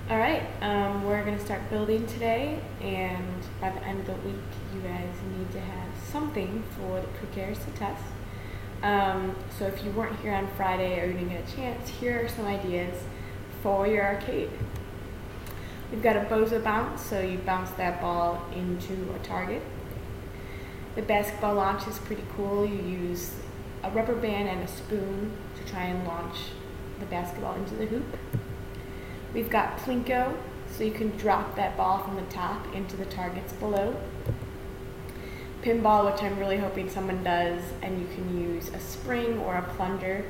All right, we're going to start building today, and by the end of the week, you guys need to have something for the pre-Ks to test. So if you weren't here on Friday or you didn't get a chance, here are some ideas for your arcade. We've got a Bozo bounce, so you bounce that ball into a target. The basketball launch is pretty cool. You use a rubber band and a spoon to try and launch the basketball into the hoop. We've got Plinko, so you can drop that ball from the top into the targets below. Pinball, which I'm really hoping someone does, and you can use a spring or a plunger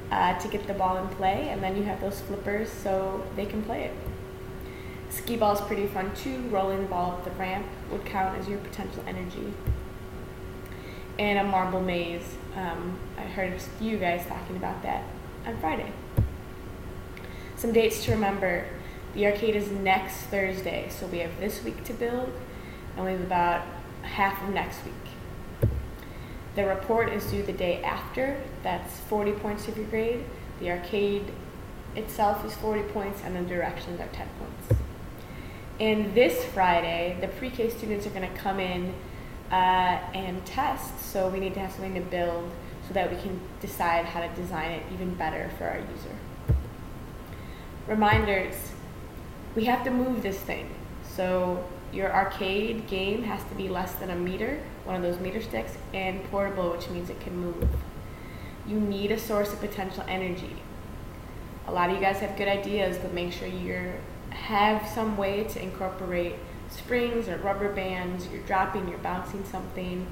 to get the ball in play, and then you have those flippers so they can play it. Skee ball is pretty fun too. Rolling the ball up the ramp would count as your potential energy. And a marble maze. I heard a few guys talking about that on Friday. Some dates to remember. The arcade is next Thursday, so we have this week to build, and we have about half of next week. The report is due the day after. That's 40 points of your grade. The arcade itself is 40 points, and the directions are 10 points. And this Friday, the pre-K students are going to come in and test, so we need to have something to build so that we can decide how to design it even better for our user. Reminders, we have to move this thing. So your arcade game has to be less than a meter, one of those meter sticks, and portable, which means it can move. You need a source of potential energy. A lot of you guys have good ideas, but make sure you have some way to incorporate springs or rubber bands. You're dropping, you're bouncing something.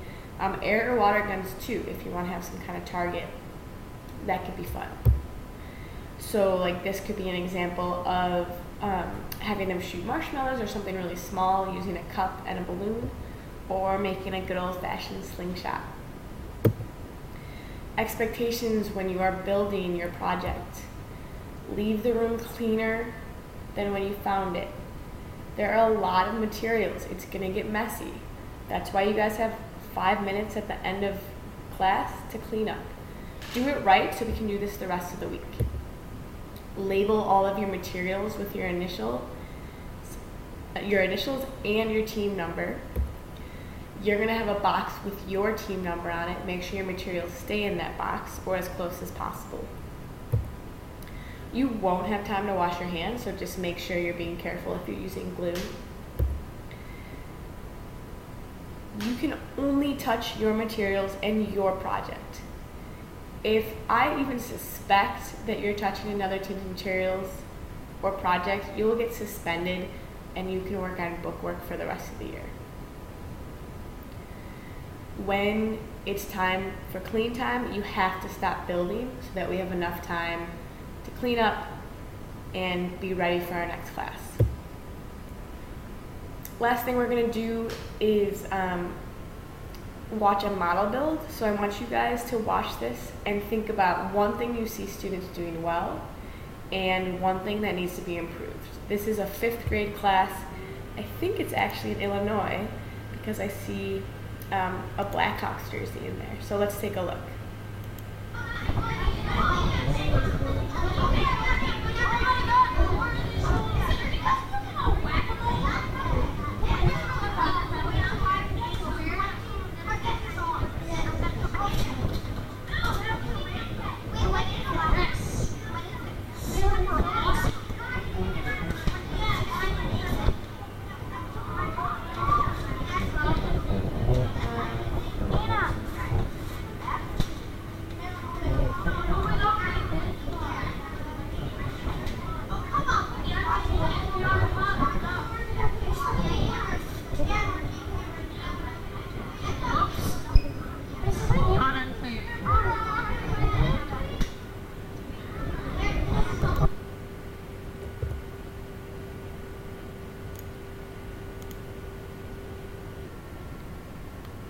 Air or water guns too, if you want to have some kind of target. That could be fun. So like this could be an example of having them shoot marshmallows or something really small using a cup and a balloon, or making a good old-fashioned slingshot. Expectations when you are building your project. Leave the room cleaner than when you found it. There are a lot of materials. It's going to get messy. That's why you guys have 5 minutes at the end of class to clean up. Do it right so we can do this the rest of the week. Label all of your materials with your initials and your team number. You're going to have a box with your team number on it. Make sure your materials stay in that box or as close as possible. You won't have time to wash your hands, so just make sure you're being careful if you're using glue. You can only touch your materials and your project. If I even suspect that you're touching another team's materials or project, you will get suspended and you can work on bookwork for the rest of the year. When it's time for clean time, you have to stop building so that we have enough time to clean up and be ready for our next class. Last thing we're going to do is watch a model build. So I want you guys to watch this and think about one thing you see students doing well and one thing that needs to be improved. This is a 5th grade class. I think it's actually in Illinois because I see a Blackhawks jersey in there. So let's take a look.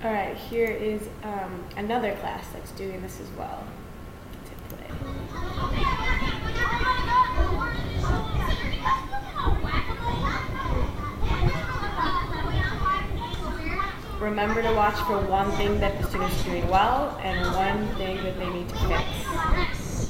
All right, here is another class that's doing this as well. To play. Remember to watch for one thing that the student's doing well and one thing that they need to fix.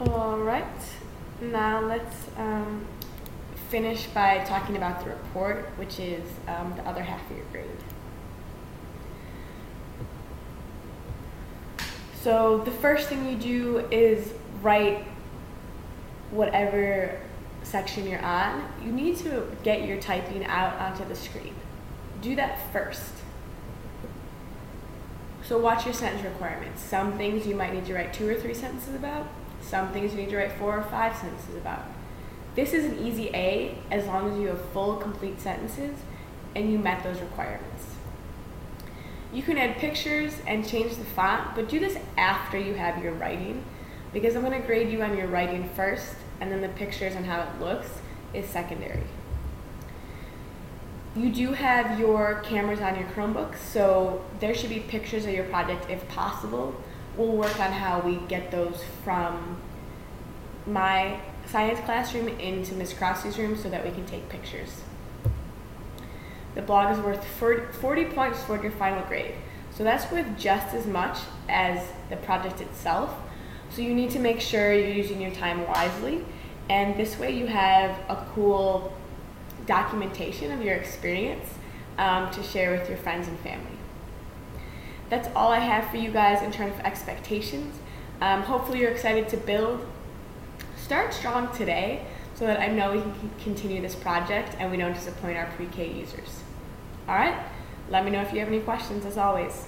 All right, now let's finish by talking about the report, which is the other half of your grade. So the first thing you do is write whatever section you're on. You need to get your typing out onto the screen. Do that first. So watch your sentence requirements. Some things you might need to write 2 or 3 sentences about. Some things you need to write 4 or 5 sentences about. This is an easy A as long as you have full, complete sentences and you met those requirements. You can add pictures and change the font, but do this after you have your writing, because I'm going to grade you on your writing first, and then the pictures and how it looks is secondary. You do have your cameras on your Chromebooks, so there should be pictures of your project if possible. We'll work on how we get those from my science classroom into Ms. Crossey's room so that we can take pictures. The blog is worth 40 points toward your final grade. So that's worth just as much as the project itself. So you need to make sure you're using your time wisely. And this way you have a cool documentation of your experience to share with your friends and family. That's all I have for you guys in terms of expectations. Hopefully you're excited to build. Start strong today so that I know we can continue this project and we don't disappoint our pre-K users. All right, let me know if you have any questions as always.